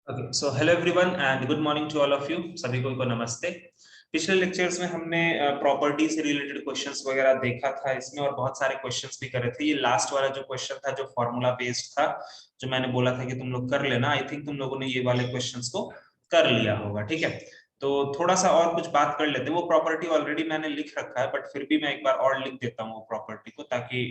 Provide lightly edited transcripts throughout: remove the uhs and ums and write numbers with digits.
Okay so hello everyone and good morning to all of you. सभी को नमस्ते। पिछले लेक्चर्स में हमने प्रॉपर्टी से रिलेटेड क्वेश्चंस वगैरह देखा था इसमें, और बहुत सारे क्वेश्चंस भी करे थे। ये लास्ट वाला जो क्वेश्चन था जो फॉर्मूला बेस्ड था, जो मैंने बोला था कि तुम लोग कर लेना, आई थिंक तुम लोगों ने ये वाले क्वेश्चंस को कर लिया होगा। ठीक है, तो थोड़ा सा और कुछ बात कर लेते हैं। वो प्रॉपर्टी ऑलरेडी मैंने लिख रखा है, बट फिर भी मैं एक बार और लिख देता हूँ वो प्रॉपर्टी को, ताकि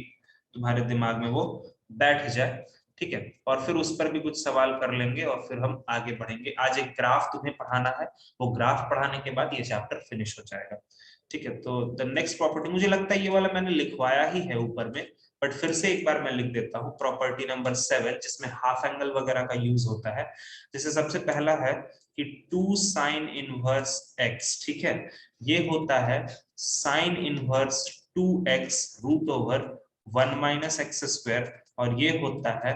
तुम्हारे दिमाग में वो बैठ जाए। ठीक है, और फिर उस पर भी कुछ सवाल कर लेंगे और फिर हम आगे बढ़ेंगे। आज एक ग्राफ तुम्हें पढ़ाना है, वो ग्राफ पढ़ाने के बाद ये चैप्टर फिनिश हो जाएगा। ठीक है, तो द नेक्स्ट प्रॉपर्टी, मुझे लगता है ये वाला मैंने लिखवाया ही है ऊपर में, बट फिर से एक बार मैं लिख देता हूँ। प्रॉपर्टी नंबर 7, जिसमें हाफ एंगल वगैरह का यूज होता है। जैसे सबसे पहला है कि 2 साइन इनवर्स एक्स। ठीक है, ये होता है sine inverse 2x root over 1 minus X square, और ये होता है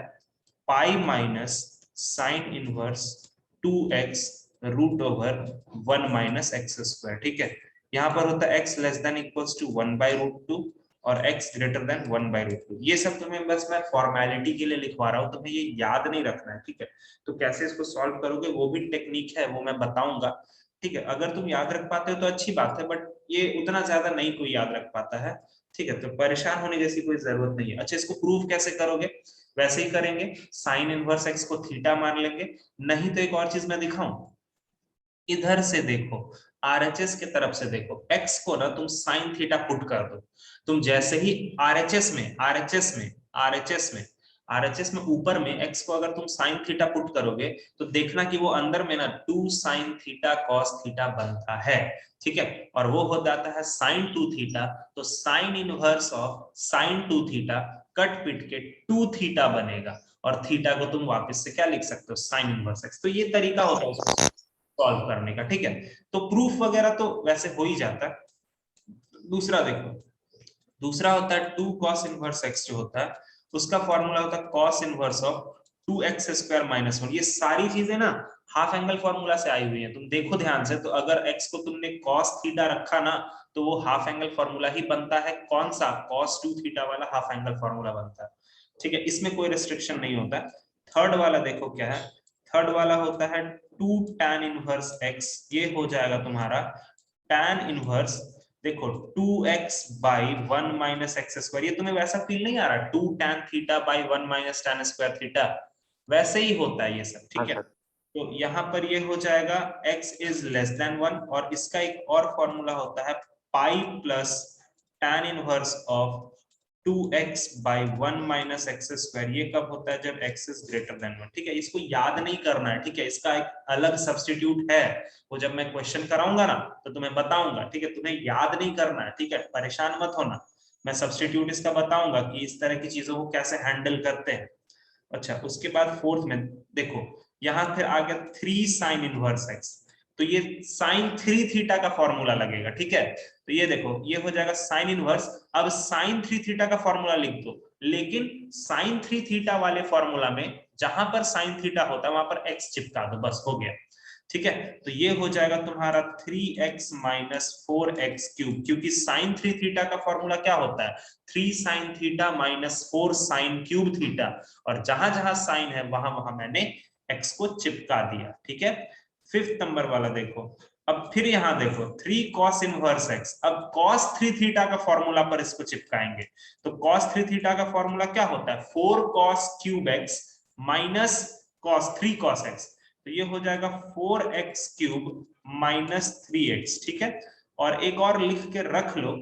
pi minus sine inverse 2x root over 1 minus X square. ठीक है, यहाँ पर होता है x less than equals to 1 by root 2 और x greater than 1 by root 2। ये सब तुम्हें बस मैं फॉर्मेलिटी के लिए लिखवा रहा हूँ, तुम्हें ये याद नहीं रखना है। ठीक है, तो कैसे इसको सॉल्व करोगे वो भी टेक्निक है, वो मैं बताऊंगा। ठीक है, अगर तुम याद रख पाते हो तो अच्छी बात है, बट ये उतना ज्यादा नहीं कोई याद रख पाता है। ठीक है, तो परेशान होने जैसी कोई जरूरत नहीं है। अच्छा, इसको प्रूव कैसे करोगे? वैसे ही करेंगे, साइन इनवर्स एक्स को थीटा मान लेंगे। नहीं तो एक और चीज मैं दिखाऊं, इधर से देखो, आरएचएस के तरफ से देखो, एक्स को ना तुम साइन थीटा पुट कर दो। तुम जैसे ही आरएचएस में ऊपर में एक्स को अगर तुम साइन थीटा पुट करोगे, तो देखना कि वो अंदर में ना 2 साइन थीटा कॉस थीटा बनता है। ठीक है, और वो हो जाता है साइन 2 थीटा। तो sine inverse of sine 2 theta cut पिट के 2 थीटा बनेगा, और थीटा को तुम वापस से क्या लिख सकते हो? Sine inverse x. तो ये तरीका होता है सॉल्व करने का। ठीक है, तो प्रूफ वगैरह तो वैसे हो ही जाता है। दूसरा देखो, दूसरा होता है 2 cos इनवर्स x, जो होता है उसका फॉर्मूला होता है cos inverse of 2x square minus 1। ये सारी चीजें ना हाफ एंगल फॉर्मूला से आई हुई है, तुम देखो ध्यान से। तो अगर x को तुमने cos थीटा रखा ना, तो वो हाफ एंगल फॉर्मूला ही बनता है। कौन सा? cos 2 थीटा वाला हाफ एंगल फॉर्मूला बनता है। ठीक है, इसमें कोई रेस्ट्रिक्शन नहीं होता। थर्ड वाला देखो क्या है, थर्ड वाला होता है 2 tan इनवर्स x। ये हो जाएगा तुम्हारा tan इनवर्स, देखो 2x by 1 minus X square. ये तुम्हें वैसा फील नहीं आ रहा 2 tan theta by 1 minus tan square theta? वैसे ही होता है ये सब। ठीक है, तो यहाँ पर ये हो जाएगा x इज लेस देन 1, और इसका एक और फॉर्मूला होता है pi plus tan inverse of 2x by 1 minus X square. ये कब होता है? जब x इज ग्रेटर देन 1। ठीक है, इसको याद नहीं करना है। ठीक है, इसका एक अलग सब्स्टिट्यूट है, वो जब मैं क्वेश्चन कराऊंगा ना तो तुम्हें बताऊंगा। ठीक है, तुम्हें याद नहीं करना है। ठीक है, परेशान मत होना, मैं सब्स्टिट्यूट इसका बताऊंगा कि इस तरह की चीजों को कैसे हैंडल करते हैं। अच्छा, उसके बाद फोर्थ में देखो, यहाँ फिर आ गया 3 साइन इनवर्स एक्स। तो ये साइन 3 थीटा का फॉर्मूला लगेगा। ठीक है, तो ये देखो, ये हो जाएगा साइन इनवर्स। अब साइन 3 थीटा का फॉर्मूला लिख दो, लेकिन साइन 3 थीटा वाले फॉर्मूला में जहां पर साइन थीटा होता है वहां पर एक्स चिपका दो, बस हो गया। ठीक है, तो ये हो जाएगा तुम्हारा 3x माइनस 4x क्यूब, क्योंकि साइन 3 थीटा का फॉर्मूला क्या होता है? 3 sine theta minus 4 sine cube theta, और जहां जहां साइन है वहां वहां मैंने x को चिपका दिया। ठीक है, फिफ्थ नंबर वाला देखो, अब फिर यहां देखो 3 cos इनवर्स x। अब cos 3 थीटा का फॉर्मूला पर इसको चिपकाएंगे। तो cos 3 थीटा का फॉर्मूला क्या होता है? 4 cos cube x minus cos 3 cos x। तो ये हो जाएगा 4x क्यूब माइनस 3x। ठीक है, और एक और लिख के रख लो,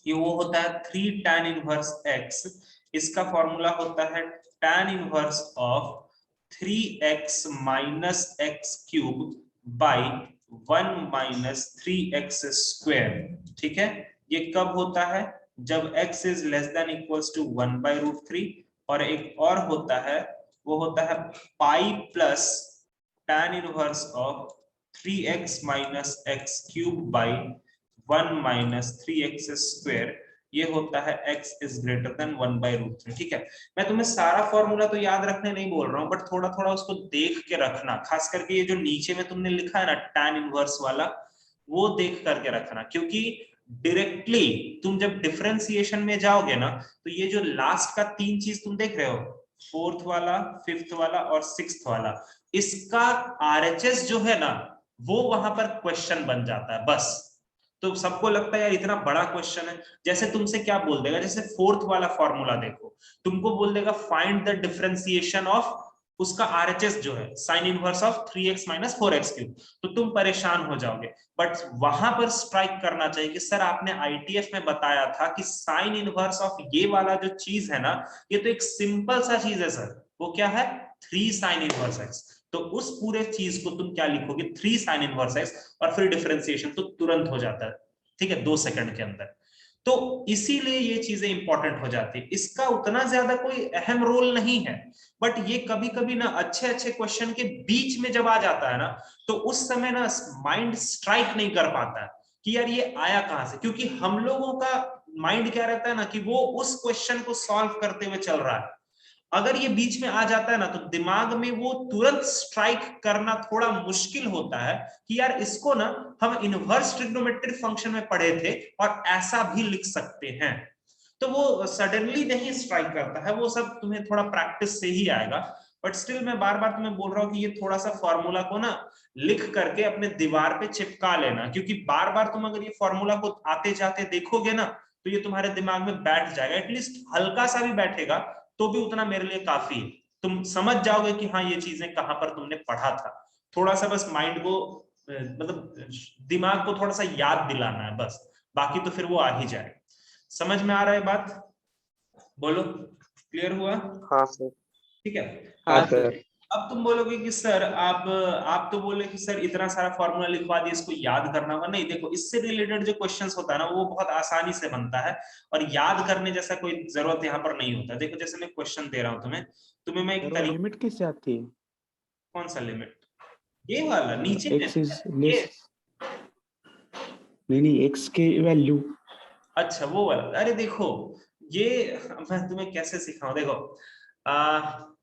ये वो होता है 3 tan इनवर्स x। इसका फॉर्मूला होता है tan inverse of 3x minus x cube by 1 minus 3x square. ठीक है, ये कब होता है? जब x is less than equals to 1 by root 3। और एक और होता है, वो होता है pi plus tan inverse of 3x minus x cube by 1 minus 3x square. ये होता है x is greater than 1 by root 3। ठीक है, मैं तुम्हें सारा फॉर्मूला तो याद रखने नहीं बोल रहा हूँ, बट थोड़ा थोड़ा उसको देख के रखना। खास करके ये जो नीचे में तुमने लिखा है ना tan इनवर्स वाला, वो देख करके रखना, क्योंकि डायरेक्टली तुम जब डिफरेंशिएशन में जाओगे ना, तो ये जो लास्ट का 3 चीज तुम देख रहे हो, फोर्थ वाला, फिफ्थ वाला और सिक्स्थ वाला, इसका आरएचएस जो है ना वो वहां पर क्वेश्चन बन जाता है बस। तो सबको लगता है यार इतना बड़ा क्वेश्चन है, जैसे तुमसे क्या बोल देगा, जैसे फोर्थ वाला फॉर्मूला देखो, तुमको बोल देगा फाइंड द डिफरेंशिएशन ऑफ उसका आरएचएस जो है sine inverse of 3x minus 4x cube, तो तुम परेशान हो जाओगे। बट वहां पर स्ट्राइक करना चाहिए कि सर आपने आईटीएफ में बताया था कि साइन इनवर्स ऑफ ये वाला जो चीज है ना, ये तो एक सिंपल सा चीज है सर, वो क्या है 3 साइन इनवर्स x। तो उस पूरे चीज को तुम क्या लिखोगे 3 साइन इनवर्स x और फिर डिफरेंशिएशन तो तुरंत हो जाता है, ठीक है 2 सेकंड के अंदर। तो इसीलिए ये चीजें इंपॉर्टेंट हो जाती है, इसका उतना ज्यादा कोई अहम रोल नहीं है, बट ये कभी कभी ना अच्छे अच्छे क्वेश्चन के बीच में जब आ जाता है ना, तो उस समय ना माइंड स्ट्राइक नहीं कर पाता है कि यार ये आया कहां से, क्योंकि हम लोगों का माइंड क्या रहता है ना कि वो उस क्वेश्चन को सॉल्व करते हुए चल रहा है। अगर ये बीच में आ जाता है ना तो दिमाग में वो तुरंत स्ट्राइक करना थोड़ा मुश्किल होता है कि यार इसको ना हम इनवर्स ट्रिग्नोमेट्रिक फंक्शन में पढ़े थे और ऐसा भी लिख सकते हैं। तो वो सडनली नहीं स्ट्राइक करता है, वो सब तुम्हें थोड़ा प्रैक्टिस से ही आएगा। बट स्टिल मैं बार बार तुम्हें बोल रहा हूँ कि ये थोड़ा सा फॉर्मूला को ना लिख करके अपने दीवार पे चिपका लेना, क्योंकि बार बार तुम अगर ये फॉर्मूला को आते जाते देखोगे ना तो ये तुम्हारे दिमाग में बैठ जाएगा, एटलीस्ट हल्का सा भी बैठेगा तो भी उतना मेरे लिए काफी है। तुम समझ जाओगे कि हाँ ये चीजें कहां पर तुमने पढ़ा था, थोड़ा सा बस माइंड को मतलब दिमाग को थोड़ा सा याद दिलाना है बस, बाकी तो फिर वो आ ही जाएगा। समझ में आ रहा है बात? बोलो, क्लियर हुआ? हाँ सर। ठीक है। हाँ अब सर। अब तुम बोलोगे कि सर आप तो बोले कि सर इतना सारा फॉर्मूला लिखवा दिया इसको याद करना होगा, नहीं देखो इससे रिलेटेड जो क्वेश्चंस होता है ना वो बहुत आसानी से बनता है, और याद करने जैसा कोई जरूरत यहाँ पर नहीं होता। देखो जैसे मैं क्वेश्चन दे रहा हूँ तुम्हें, तुम्हें मैं एक सर वो तरीका। लिमिट किससे आती है? कौन सा लिमिट? ये वाला नीचे में एक्स इज ये। लेस, नहीं एक्स की वैल्यू। अच्छा वो वाला, अरे देखो ये मैं तुम्हें कैसे सिखाऊं, देखो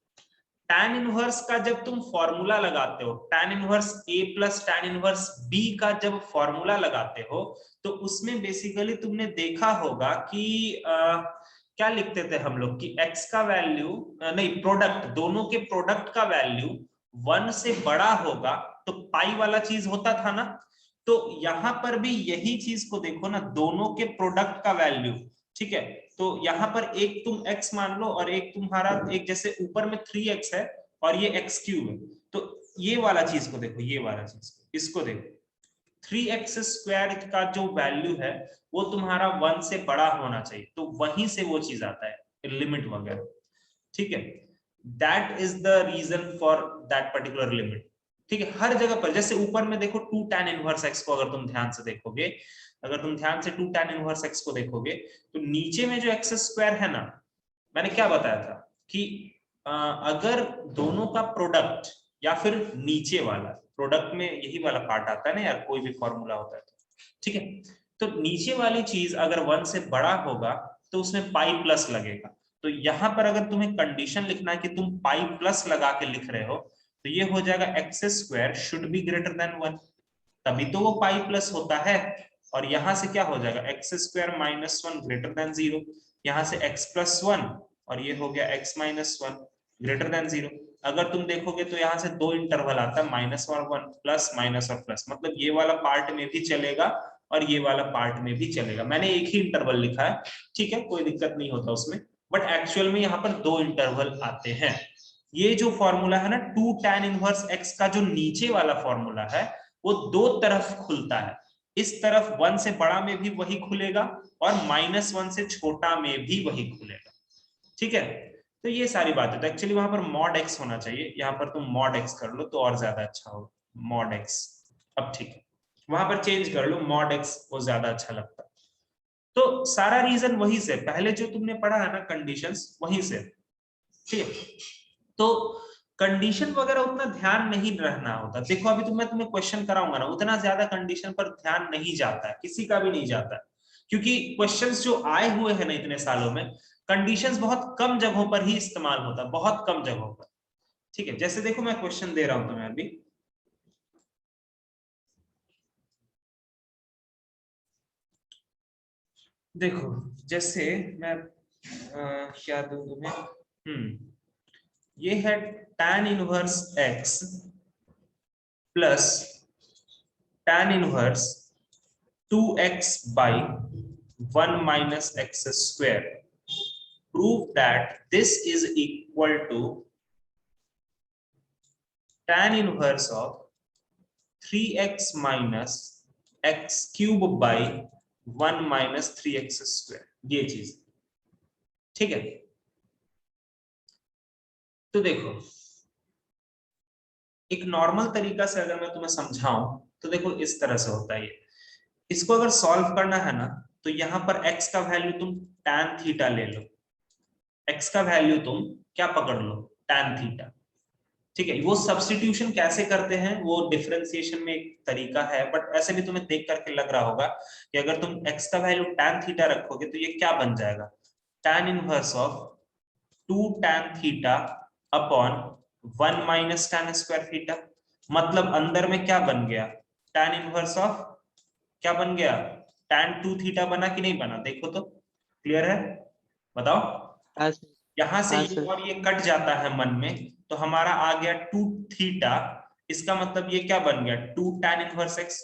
tan इनवर्स का जब तुम फॉर्मूला लगाते हो, tan inverse a plus tan inverse b का जब फॉर्मूला लगाते हो, तो उसमें बेसिकली तुमने देखा होगा कि क्या लिखते थे हम लोग कि x का वैल्यू नहीं प्रोडक्ट, दोनों के प्रोडक्ट का वैल्यू 1 से बड़ा होगा तो पाई वाला चीज होता था ना। तो यहां पर भी यही चीज को देखो ना, दोनों के प्रोडक्ट का वैल्यू, ठीक है। तो यहाँ पर एक तुम x मान लो और एक तुम्हारा, एक जैसे ऊपर में 3x है और ये x क्यूब है, तो ये वाला चीज को देखो, ये वाला चीज इसको देखो, 3x स्क्वायर का जो वैल्यू है वो तुम्हारा 1 से बड़ा होना चाहिए, तो वहीं से वो चीज आता है लिमिट वगैरह, ठीक है। That is the reason for that particular limit, ठीक है। हर जगह पर जैसे ऊपर में देखो 2 tan इनवर्स x को अगर तुम ध्यान से देखोगे, अगर तुम ध्यान से 2 tan इनवर्स x को देखोगे, तो नीचे में जो x स्क्वायर है ना, मैंने क्या बताया था कि अगर दोनों का प्रोडक्ट या फिर नीचे वाला प्रोडक्ट में यही वाला पार्ट आता है ना यार, कोई भी फॉर्मूला होता है तो, ठीक है। तो नीचे वाली चीज अगर 1 से बड़ा होगा तो उसमें पाई प्लस लगेगा। तो यहां पर अगर तुम्हें कंडीशन लिखना है कि तुम पाई प्लस लगा के लिख रहे हो, तो ये हो जाएगा x square should be greater than 1, तभी तो वो पाई प्लस होता है। और यहां से क्या हो जाएगा x square minus 1 greater than 0, यहां से x प्लस 1 और ये हो गया x माइनस 1 ग्रेटर देन 0। अगर तुम देखोगे तो यहाँ से दो इंटरवल आता है माइनस और 1, प्लस माइनस और प्लस, मतलब ये वाला पार्ट में भी चलेगा और ये वाला पार्ट में भी चलेगा। मैंने एक ही इंटरवल लिखा है, ठीक है, कोई दिक्कत नहीं होता उसमें, बट एक्चुअल में यहाँ पर दो इंटरवल आते हैं। ये जो फॉर्मूला है ना 2 tan इनवर्स x का, जो नीचे वाला फॉर्मूला है वो दो तरफ खुलता है, इस तरफ 1 से बड़ा में भी वही खुलेगा और -1 से छोटा में भी वही खुलेगा, ठीक है। तो ये सारी बात है, तो एक्चुअली वहां पर मॉड x होना चाहिए, यहाँ पर तुम मॉड x कर लो तो और ज्यादा अच्छा होगा, मॉड x। अब ठीक है, वहां पर चेंज कर लो मॉड x, वो ज्यादा अच्छा लगता है। तो सारा रीजन वहीं से, पहले जो तुमने पढ़ा है ना कंडीशंस वहीं से, ठीक है। तो कंडीशन वगैरह उतना ध्यान नहीं रहना होता। देखो अभी मैं तुम्हें क्वेश्चन कराऊंगा ना, उतना ज्यादा कंडीशन पर ध्यान नहीं जाता है, किसी का भी नहीं जाता है, क्योंकि क्वेश्चंस जो आए हुए हैं ना इतने सालों में, कंडीशंस बहुत कम जगहों पर ही इस्तेमाल होता है, बहुत कम जगहों पर, ठीक है। जैसे देखो मैं क्वेश्चन दे रहा हूं तुम्हें अभी, देखो जैसे मैं क्या दूं तुम्हें, ये है tan inverse x plus tan inverse 2x by 1 minus x square. Prove that this is equal to tan inverse of 3x minus x cube by 1 minus 3x square. ये चीज ठीक है। तो देखो एक नॉर्मल तरीका से अगर मैं तुम्हें समझाऊं तो देखो इस तरह से होता है ये। इसको अगर सॉल्व करना है ना तो यहां पर x का वैल्यू तुम tan थीटा ले लो। x का वैल्यू तुम क्या पकड़ लो, tan थीटा। ठीक है, वो सब्स्टिट्यूशन कैसे करते हैं वो डिफरेंशिएशन में एक तरीका है, बट ऐसे भी तुम्हें देख करके लग रहा होगा कि अगर तुम x का वैल्यू tan थीटा रखोगे तो ये क्या बन जाएगा, tan inverse of 2 tan theta upon 1 minus tan square theta. मतलब अंदर में क्या बन गया, tan इनवर्स ऑफ क्या बन गया, tan 2 थीटा बना कि नहीं बना, देखो तो क्लियर है, बताओ। हाँ सर। यहां से हाँ ये सर। और ये कट जाता है मन में, तो हमारा आ गया 2 थीटा। इसका मतलब ये क्या बन गया, 2 tan इनवर्स x।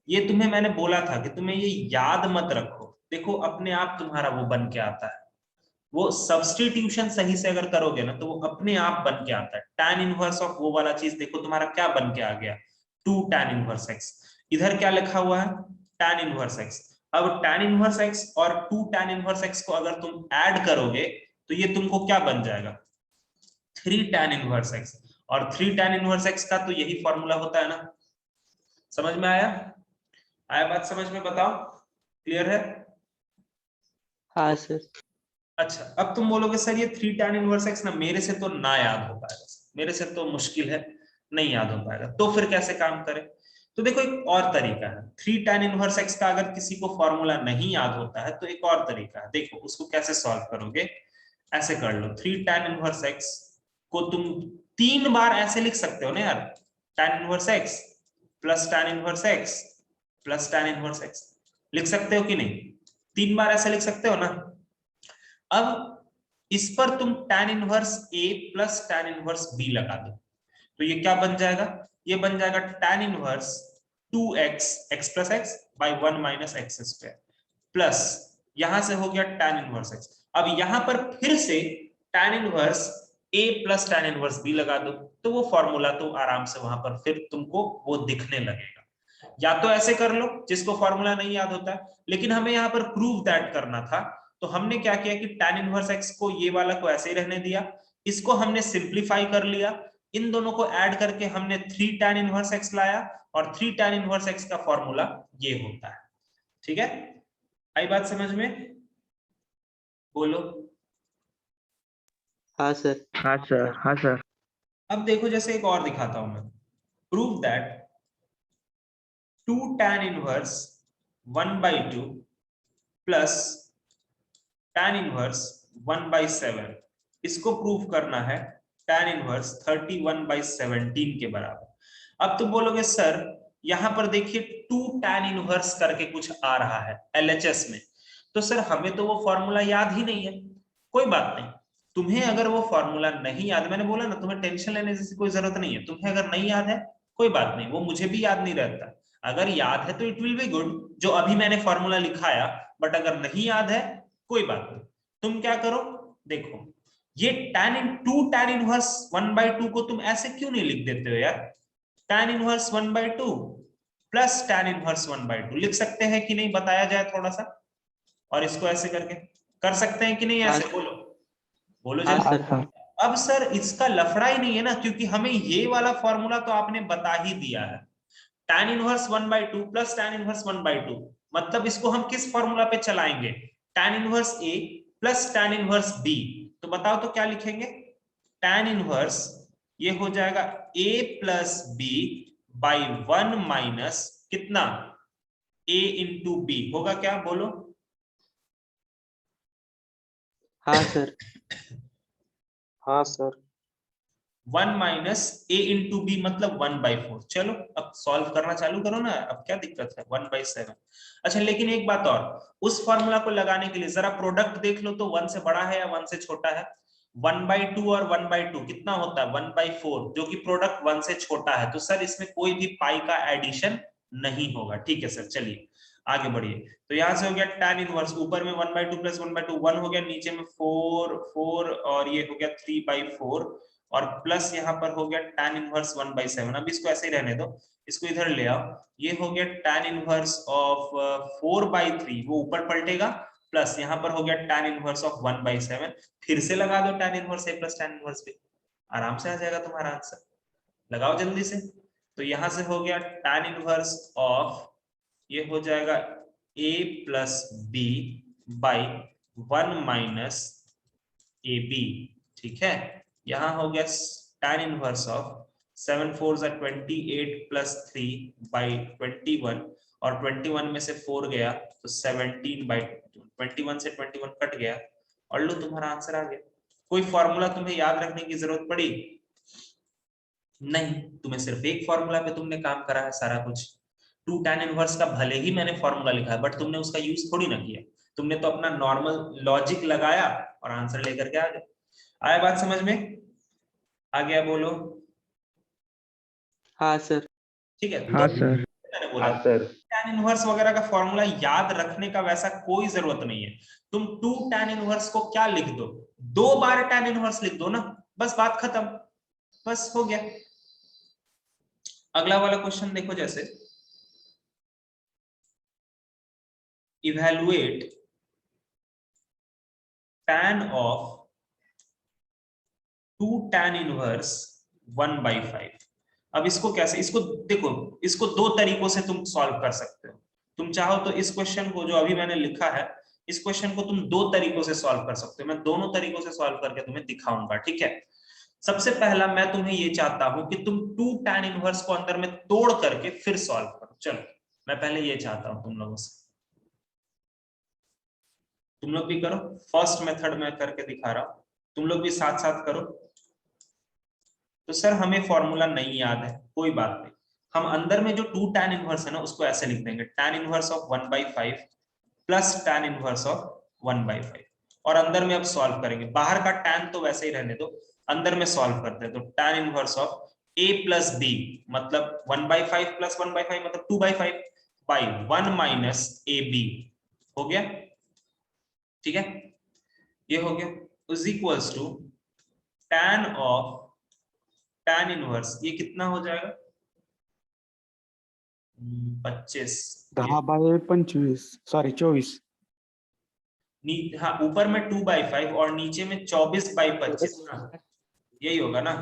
ये तुम्हें मैंने बोला था कि तुम्हें ये याद मत रखो, देखो अपने आप तुम्हारा वो बन के आता है। वो सब्स्टिट्यूशन सही से अगर करोगे ना तो वो अपने आप बन के आता है। tan इनवर्स ऑफ वो वाला चीज देखो तुम्हारा क्या बन के आ गया, 2 tan इनवर्स x। इधर क्या लिखा हुआ है, tan इनवर्स x। अब tan इनवर्स x और 2 tan इनवर्स x को अगर तुम ऐड करोगे तो ये तुमको क्या बन जाएगा, 3 tan इनवर्स x। और 3 tan इनवर्स x का तो यही फॉर्मूला होता है ना। समझ में आया, आया बात समझ में, बताओ क्लियर है। हाँ सर। अच्छा अब तुम बोलोगे सर ये 3 tan इनवर्स x ना मेरे से तो ना याद हो पाएगा, मेरे से तो मुश्किल है, नहीं याद हो पाएगा, तो फिर कैसे काम करें। तो देखो एक और तरीका है, 3 tan इनवर्स x का अगर किसी को फॉर्मूला नहीं याद होता है तो एक और तरीका है, देखो उसको कैसे सॉल्व करोगे। ऐसे कर लो, 3 tan इनवर्स x को तुम 3 बार ऐसे लिख सकते हो ना यार, tan inverse x plus tan inverse x plus tan inverse x, लिख सकते हो कि नहीं, 3 बार ऐसे लिख सकते हो ना। अब इस पर तुम tan inverse a plus tan inverse b लगा दो, तो ये क्या बन जाएगा, ये बन जाएगा tan inverse 2x x plus x by 1 minus X square plus यहां से हो गया tan इनवर्स x। अब यहां पर फिर से tan inverse a plus tan inverse b लगा दो, तो वो फॉर्मूला तो आराम से वहां पर फिर तुमको वो दिखने लगेगा। या तो ऐसे कर लो जिसको फॉर्मूला नहीं याद होता, लेकिन हमें यहाँ पर प्रूव दैट करना था, तो हमने क्या किया कि tan इनवर्स x को ये वाला को ऐसे ही रहने दिया, इसको हमने सिंप्लीफाई कर लिया, इन दोनों को ऐड करके हमने 3 tan इनवर्स x लाया, और 3 tan इनवर्स x का फॉर्मूला ये होता है। ठीक है, आई बात समझ में, बोलो। हाँ सर। हाँ सर। हाँ सर। अब देखो जैसे एक और दिखाता हूं मैं, prove that 2 tan inverse 1/2 plus tan inverse 1/7, इसको प्रूव करना है tan इनवर्स 31/17 के बराबर। अब तुम बोलोगे सर यहां पर देखिए 2 tan इनवर्स करके कुछ आ रहा है LHS में, तो सर हमें तो वो फॉर्मूला याद ही नहीं है। कोई बात नहीं, तुम्हें अगर वो फॉर्मूला नहीं याद, मैंने बोला ना तुम्हें टेंशन लेने जैसी कोई जरूरत नहीं है, तुम्हें अगर नहीं याद है कोई बात नहीं, वो मुझे भी याद नहीं रहता। अगर याद है तो इट विल बी गुड, जो अभी मैंने फॉर्मूला लिखाया, बट अगर नहीं याद है कोई बात नहीं, तुम क्या करो, देखो ये टू tan इनवर्स 1/2 को तुम ऐसे क्यों नहीं लिख देते हो यार, tan inverse 1/2 plus tan inverse 1/2 लिख सकते हैं कि नहीं, बताया जाए थोड़ा सा। और इसको ऐसे करके कर सकते हैं कि नहीं, हाँ ऐसे बोलो, बोलो हाँ जल्दी। सर। हाँ। अब सर इसका लफड़ा ही नहीं है ना, क्योंकि हमें ये वाला फॉर्मूला तो आपने बता ही दिया है, tan inverse 1/2 plus tan inverse 1/2, मतलब इसको हम किस फॉर्मूला पे चलाएंगे, tan inverse a plus tan inverse b। तो बताओ तो क्या लिखेंगे, tan इनवर्स ये हो जाएगा a plus b by 1 minus कितना, a इंटू b होगा क्या, बोलो। हाँ सर। हाँ सर। 1 माइनस ए इंटू बी मतलब 1/4। चलो अब सॉल्व करना चालू करो ना, अब क्या दिक्कत है, 1/7। अच्छा लेकिन एक बात और, उस फॉर्मूला को लगाने के लिए जरा प्रोडक्ट देख लो तो 1 से बड़ा है या 1 से छोटा है। 1/2 और 1/2 कितना होता है 1/4, जो कि प्रोडक्ट 1 से छोटा है, तो सर इसमें कोई भी पाई का एडिशन नहीं होगा। ठीक है सर, चलिए आगे बढ़िए। तो यहां से हो गया tan इनवर्स, ऊपर में 1/2 प्लस 1/2 1 हो गया, नीचे में 4 और ये हो गया 3/4 और प्लस यहाँ पर हो गया tan इनवर्स 1/7। अब इसको ऐसे ही रहने दो, इसको इधर ले आओ, ये हो गया tan इनवर्स ऑफ 4/3, वो ऊपर पलटेगा, प्लस यहाँ पर हो गया tan इनवर्स ऑफ 1/7, फिर से लगा दो tan inverse a plus tan inverse b, आराम से आ जाएगा तुम्हारा आंसर। लगाओ जल्दी से। तो यहां से हो गया tan इनवर्स ऑफ, ये हो जाएगा a plus B by 1 minus A B. ठीक है, यहां हो गया tan inverse of 7 4 28 plus 3 by 21 और 21 में से 4 गया तो 17/21 से 21 कट गया और लो तुम्हारा आंसर आ गया। कोई फॉर्मूला तुम्हें याद रखने की जरूरत पड़ी? नहीं, तुम्हें सिर्फ एक फॉर्मूला पे तुमने काम करा है सारा कुछ। 2 tan इनवर्स का भले ही मैंने फॉर्मूला लिखा है बट तुमने उसका यूज थोड़ी ना किया, तुमने तो अपना नॉर्मल लॉजिक लगाया और आंसर लेकर के आ गए। आया बात समझ में? आ गया बोलो? हाँ सर। ठीक है, हाँ तो सर। मैंने बोला tan इनवर्स वगैरह का फॉर्मूला याद रखने का वैसा कोई जरूरत नहीं है। तुम 2 tan इनवर्स को क्या लिख दो, 2 बार tan इनवर्स लिख दो ना, बस बात खत्म, बस हो गया। अगला वाला क्वेश्चन देखो, जैसे evaluate tan of 2 tan inverse 1/5। अब इसको कैसे, इसको देखो, इसको दो तरीकों से तुम सॉल्व कर सकते हो। तुम चाहो तो इस क्वेश्चन को जो अभी मैंने लिखा है, इस क्वेश्चन को तुम दो तरीकों से सॉल्व कर सकते हो, मैं दोनों तरीकों से सॉल्व करके तुम्हें दिखाऊंगा। ठीक है, सबसे पहला मैं तुम्हें ये चाहता हूं कि तुम 2 tan इनवर्स को अंदर में तोड़ करके फिर सॉल्व करो। चलो मैं पहले ये चाहता हूं तुम लोगों से, तुम लोग भी करो। फर्स्ट मेथड में करके दिखा रहा हूं, तुम लोग भी साथ साथ करो। तो सर हमें फॉर्मूला नहीं याद है, कोई बात नहीं, हम अंदर में जो 2 tan इनवर्स है ना उसको ऐसे लिख देंगे, tan inverse of 1/5 plus tan inverse of 1/5 और अंदर में अब सॉल्व करेंगे। बाहर का tan तो वैसे ही रहने दो, अंदर में सॉल्व करते हैं। तो tan inverse of a plus b मतलब 1/5 प्लस 1/5 मतलब 2/5 बाई 1 माइनस ए बी, हो गया। ठीक है, ये हो गया, is equals to tan of tan inverse, ये कितना हो जाएगा 25, 10/25 सॉरी 24। हाँ ऊपर में 2/5 और नीचे में 24/25 ना, यही होगा ना,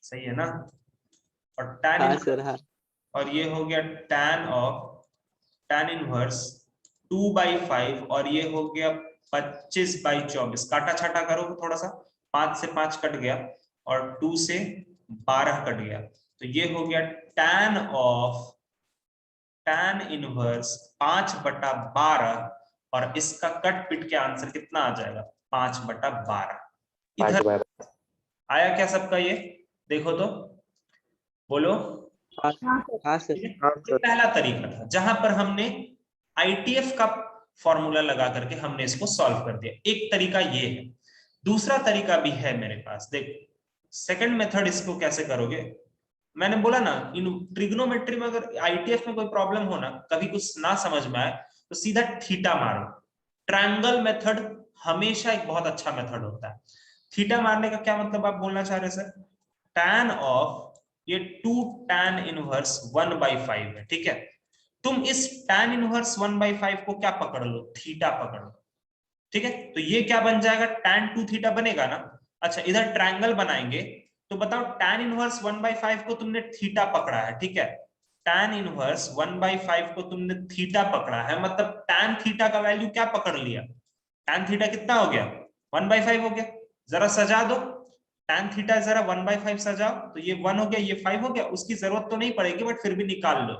सही है ना। और tan हाँ इनवर्स, सर। हाँ और ये हो गया tan इनवर्स 2/5 और ये हो गया 25/24, काटा छाटा करो थोड़ा सा, 5 से 5 कट गया और 2 से 12 कट गया, तो ये हो गया tan ऑफ tan इनवर्स 5/12 और इसका कट पिट के आंसर कितना आ जाएगा 5/12। इधर आया क्या सबका? ये देखो तो, बोलो। हाँ हाँ सर। ठीक है, ये पहला तरीका था जहां पर हमने आईटीएफ का फॉर्मूला लगा करके हमने इसको सॉल्व कर दिया, एक तरीका ये है। दूसरा तरीका भी है मेरे पास, देखो सेकंड मेथड इसको कैसे करोगे। मैंने बोला ना, इन ट्रिग्नोमेट्री में अगर आईटीएफ में कोई प्रॉब्लम हो ना, कभी कुछ ना समझ में आए तो सीधा थीटा मारो। ट्रायंगल मेथड हमेशा एक बहुत अच्छा मेथड होता है। थीटा मारने का क्या मतलब आप बोलना चाह रहे सर? tan ऑफ ये 2 tan इनवर्स 1/5 है, ठीक है। तुम इस tan इनवर्स 1/5 को क्या पकड़ लो, थीटा पकड़ लो, ठीक है। तो ये क्या बन जाएगा, tan 2 थीटा बनेगा ना। अच्छा इधर ट्रायंगल बनाएंगे, तो बताओ tan इनवर्स 1/5 को तुमने थीटा पकड़ा है, ठीक है। tan इनवर्स 1/5 को तुमने थीटा पकड़ा है, मतलब tan थीटा का वैल्यू क्या पकड़ लिया, tan थीटा कितना हो गया 1/5 हो गया। जरा सजा दो, tan थीटा जरा 1/5 सजाओ, तो ये 1 हो गया, ये 5 हो गया, उसकी जरूरत तो नहीं पड़ेगी बट फिर भी निकाल लो।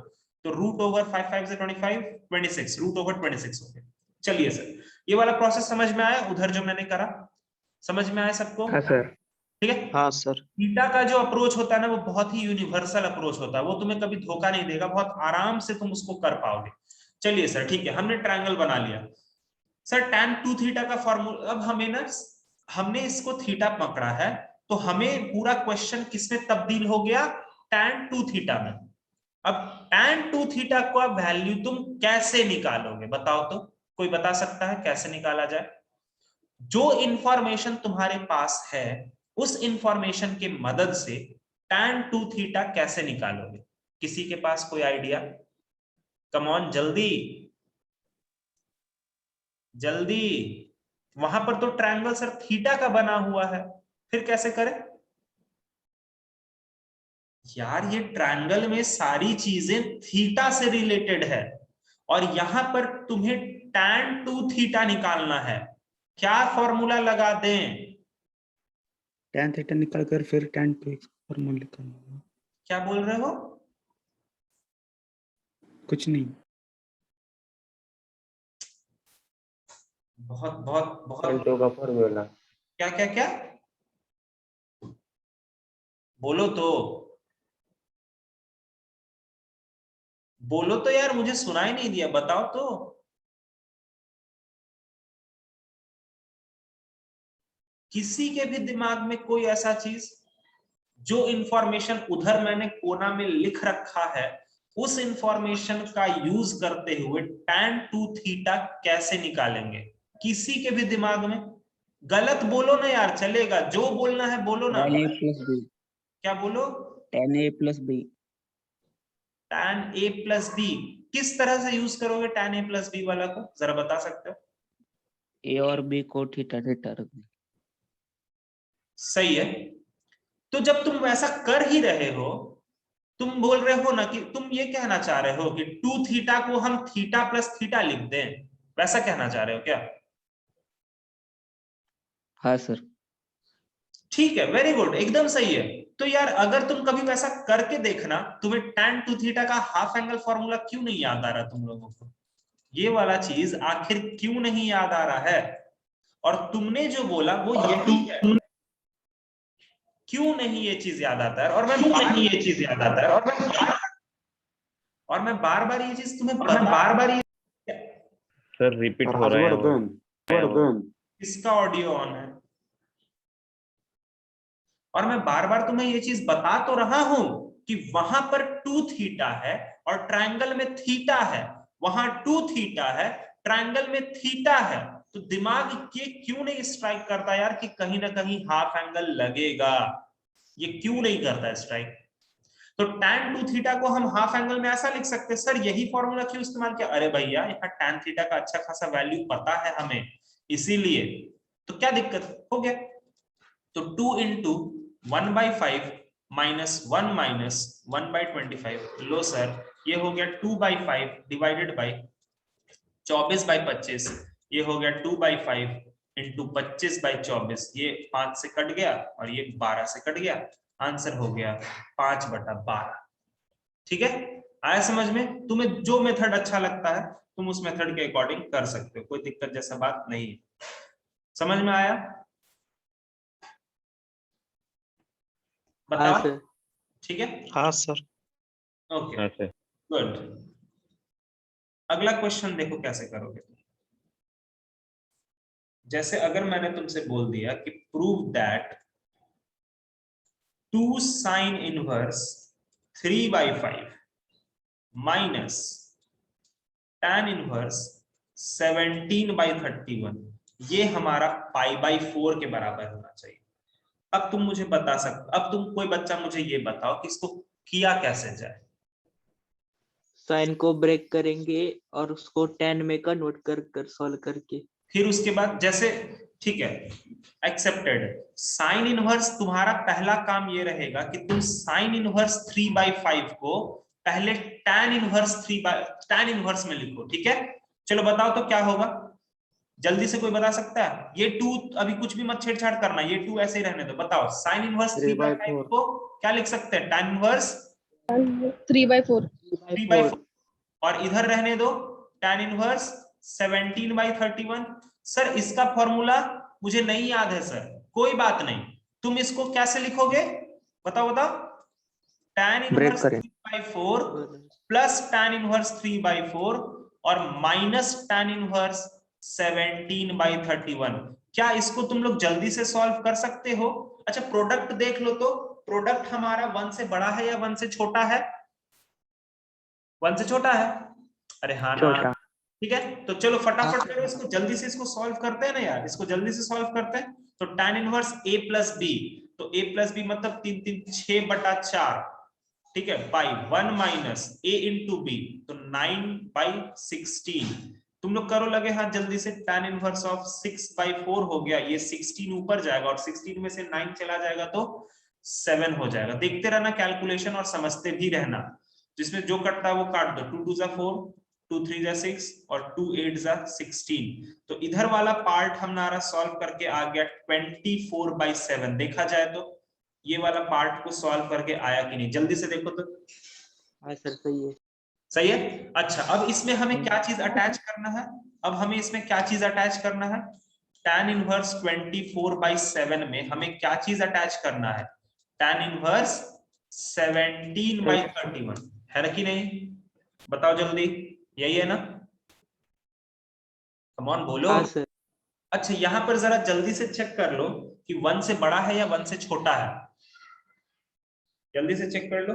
तो रूट ओवर 5 5 से 25 26, रूट ओवर 26 हो गया। चलिए सर, ये वाला प्रोसेस समझ में आया, उधर जो मैंने करा समझ में आया सबको? हाँ सर। ठीक है। हाँ सर। थीटा का जो अप्रोच होता है ना वो बहुत ही यूनिवर्सल अप्रोच होता है, वो तुम्हें कभी धोखा नहीं देगा, बहुत आराम से तुम उसको कर पाओगे। चलिए सर ठीक है, हमने ट्रायंगल बना लिया। सर tan 2 थीटा का फॉर्मूला, अब हमें ना हमने इसको थीटा पकड़ा है, तो हमें पूरा क्वेश्चन किसमें तब्दील हो गया, tan 2 थीटा में। अब tan 2 थीटा का वैल्यू तुम कैसे निकालोगे बताओ तो, कोई बता सकता है कैसे निकाला जाए? जो इंफॉर्मेशन तुम्हारे पास है उस इंफॉर्मेशन के मदद से tan 2 थीटा कैसे निकालोगे? किसी के पास कोई आइडिया? कम ऑन, जल्दी जल्दी। वहां पर तो ट्रायंगल सर थीटा का बना हुआ है, फिर कैसे करें? यार ये ट्रायंगल में सारी चीजें थीटा से रिलेटेड है, और यहां पर तुम्हें tan 2 थीटा निकालना है। क्या फॉर्मूला लगा दें? tan थीटा निकाल कर फिर tan 2x फॉर्मूला निकालना। क्या बोल रहे हो? कुछ नहीं। बहुत बहुत बहुत tan 2 का फॉर्मूला। क्या क्या क्या बोलो तो, बोलो तो यार, मुझे सुनाई नहीं दिया, बताओ तो। किसी के भी दिमाग में कोई ऐसा चीज, जो इंफॉर्मेशन उधर मैंने कोना में लिख रखा है, उस इंफॉर्मेशन का यूज करते हुए tan 2 थीटा कैसे निकालेंगे? किसी के भी दिमाग में? गलत बोलो ना यार, चलेगा, जो बोलना है बोलो ना। tan a plus b, क्या बोलो? tan a plus b, tan a plus B. किस तरह से यूज करोगे tan a प्लस बी वाला को, जरा बता सकते हो? a और b को थीटा थीटा रख दो। सही है। तो जब तुम वैसा कर ही रहे हो, तुम बोल रहे हो ना कि तुम ये कहना चाह रहे हो कि 2 थीटा को हम थीटा प्लस थीटा लिख दें, वैसा कहना चाह रहे हो क्या? हाँ सर। ठीक है, वेरी गुड, एकदम सही है। तो यार अगर तुम कभी वैसा करके देखना, तुम्हें tan 2 थीटा का हाफ एंगल फॉर्मूला क्यों नहीं याद आ रहा तुम लोगों को? ये वाला चीज आखिर क्यों नहीं याद आ रहा है? और तुमने जो बोला वो यही है, क्यों नहीं ये चीज याद आता है? और मैं नहीं ये चीज याद आता है, और मैं बार बार ये चीज तुम्हें बार बार ये, सर रिपीट हो रहा है वो। राजवर्धन इसका ऑडियो ऑन है, और मैं बार बार तुम्हें ये चीज बता तो रहा हूं कि वहां पर 2 थीटा है और ट्रायंगल में थीटा है, वहां 2 थीटा है, ट्रायंगल में थीटा है। तो दिमाग ये क्यों नहीं स्ट्राइक करता यार कि कहीं ना कहीं हाफ एंगल लगेगा? ये क्यों नहीं करता स्ट्राइक? तो tan 2 थीटा को हम हाफ एंगल में ऐसा लिख सकते हैं, सर यही फॉर्मूला क्यों इस्तेमाल किया? अरे भैया यहाँ tan थीटा का अच्छा खासा वैल्यू पता है हमें, इसीलिए। तो क्या दिक्कत हो गया? तो 2 इंटू 1/5 माइनस 1/25, लो सर ये हो गया 2/5 डिवाइडेड बाई 24/25, ये हो गया 2/5 इंटू 25/24, ये 5 से कट गया और ये 12 से कट गया, आंसर हो गया 5/12। ठीक है, आया समझ में? तुम्हें जो मेथड अच्छा लगता है तुम उस मेथड के अकॉर्डिंग कर सकते हो, कोई दिक्कत जैसा बात नहीं है। समझ में आया? बताओ। ठीक है, हाँ सर। ओके हाँ सर। गुड। अगला क्वेश्चन देखो कैसे करोगे। जैसे अगर मैंने तुमसे बोल दिया कि prove that 2 sine inverse 3/5 minus tan inverse 17/31, ये हमारा π/4 के बराबर होना चाहिए। अब तुम मुझे बता सकते, अब तुम कोई बच्चा मुझे ये बताओ कि इसको किया कैसे जाए? साइन को ब्रेक करेंगे और उसको tan में कन्वर्ट कर सॉल्व करके, फिर उसके बाद जैसे, ठीक है एक्सेप्टेड, साइन इनवर्स तुम्हारा पहला काम ये रहेगा कि तुम साइन इनवर्स 3/5 को पहले tan इनवर्स में लिखो। ठीक है, चलो बताओ तो क्या होगा, जल्दी से कोई बता सकता है? ये 2 अभी कुछ भी मत छेड़छाड़ करना, ये 2 ऐसे ही रहने दो। बताओ साइन इनवर्स 3/5 को क्या लिख सकते हैं? tan इनवर्स 3/4 3/4, और इधर रहने दो tan इनवर्स 17/31। सर इसका फॉर्मूला मुझे नहीं याद है सर, कोई बात नहीं, तुम इसको कैसे लिखोगे बताओ बताओ? tan inverse 3/4 plus tan inverse 3/4 और माइनस tan इनवर्स 17/31। क्या इसको तुम लोग जल्दी से सॉल्व कर सकते हो? अच्छा प्रोडक्ट देख लो, तो प्रोडक्ट हमारा 1 से बड़ा है या 1 से छोटा है? 1 से छोटा है। अरे हाँ ना, ठीक है। तो चलो फटाफट करो इसको, जल्दी से इसको सॉल्व करते हैं ना यार, इसको जल्दी से सॉल्व करते हैं। तो tan inverse a plus B, तो a प्लस बी मतलब 3 3 6/4, ठीक है, by 1 minus a into B, तो 9/16। तुम लोग करो लगे हाथ जल्दी से। tan इनवर्स ऑफ 6/4 हो गया, ये 16 ऊपर जाएगा और 16 में से 9 चला जाएगा तो 7 हो जाएगा। देखते रहना कैलकुलेशन और समझते भी रहना, जिसमें जो कटता है वो काट दो। 2 2 4, 2 3 6 और 2 8 16। तो इधर वाला पार्ट हमारा सॉल्व करके आ गया 24/7। देखा जाए तो ये वाला पार्ट को सॉल्व करके आया कि नहीं, जल्दी से देखो तो। हाँ सर सही है। सही है। अच्छा अब इसमें हमें क्या चीज अटैच करना है? अब हमें इसमें क्या चीज अटैच करना है? tan इनवर्स 24/7 में हमें क्या चीज अटैच करना है? tan इनवर्स 17/31 है ना कि नहीं? बताओ जल्दी, यही है ना? कम ऑन बोलो। हाँ सर। अच्छा यहां पर जरा जल्दी से चेक कर लो कि 1 से बड़ा है या 1 से छोटा है, जल्दी से चेक कर लो।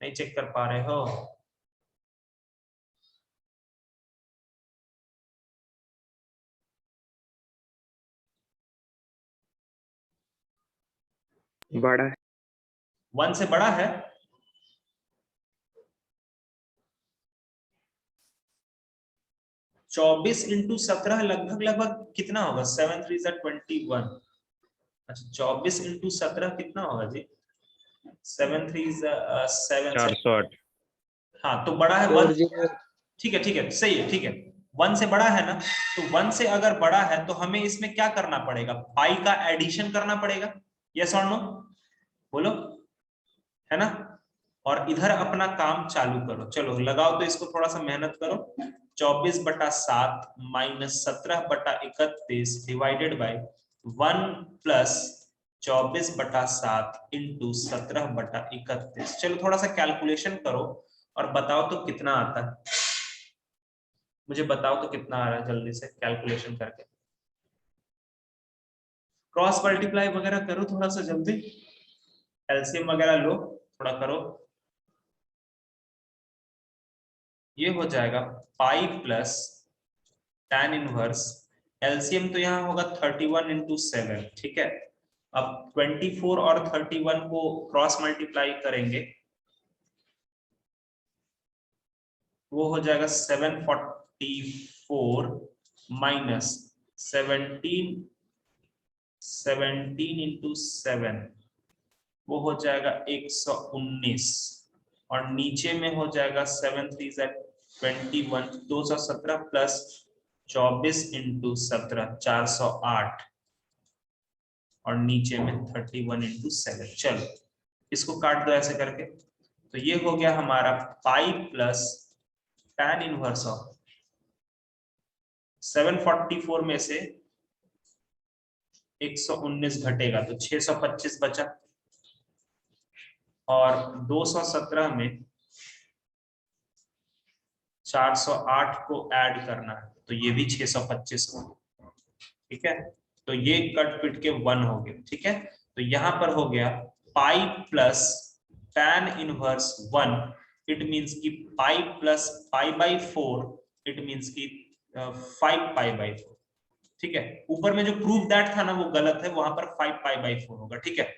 नहीं चेक कर पा रहे हो? बड़ा है। 1 से बड़ा है। चौबीस इंटू 17 लगभग लगभग कितना होगा? 7 3 21। अच्छा 24 इंटू 17 कितना होगा जी? 7 3 7 408। हाँ तो बड़ा है 1। ठीक है ठीक है, सही है, ठीक है। 1 से बड़ा है ना, तो 1 से अगर बड़ा है तो हमें इसमें क्या करना पड़ेगा? पाई का एडिशन करना पड़ेगा। यस और नो बोलो, है ना? और इधर अपना काम चालू करो। चलो लगाओ तो इसको, थोड़ा सा मेहनत करो। 24/7 minus 17/31 divided by 1 plus 24/7 into 17/31। चलो थोड़ा सा कैलकुलेशन करो और बताओ तो कितना आता है। मुझे बताओ तो कितना आ रहा है, जल्दी से कैलकुलेशन करके। क्रॉस मल्टीप्लाई वगैरह करो थोड़ा सा जल्दी, एलसीएम वगैरह लो, थोड़ा करो। ये हो जाएगा पाई प्लस tan इनवर्स, एलसीएम तो यहाँ होगा 31 इंटू 7, ठीक है। अब 24 और 31 को क्रॉस मल्टीप्लाई करेंगे, वो हो जाएगा 744 माइनस 17 इंटू 7, वो हो जाएगा 119 और नीचे में हो जाएगा 7 3 21, 217 प्लस 24 इंटू 17 408 और नीचे में 31 इंटू 7। चलो इसको काट दो ऐसे करके। तो ये हो गया हमारा पाई प्लस tan इनवर्स ऑफ 744 में से 119 घटेगा तो 625 बचा, और 217 में 408 को ऐड करना है तो ये भी 625 हो, ठीक है। तो ये कट पिट के 1 हो गया, ठीक है। तो यहां पर हो गया पाई plus tan inverse 1, it means की पाई प्लस पाई/4, इट मींस की 5 पाई/4, ठीक है। ऊपर में जो प्रूव दैट था ना वो गलत है, वहां पर 5 पाई/4 होगा, ठीक है।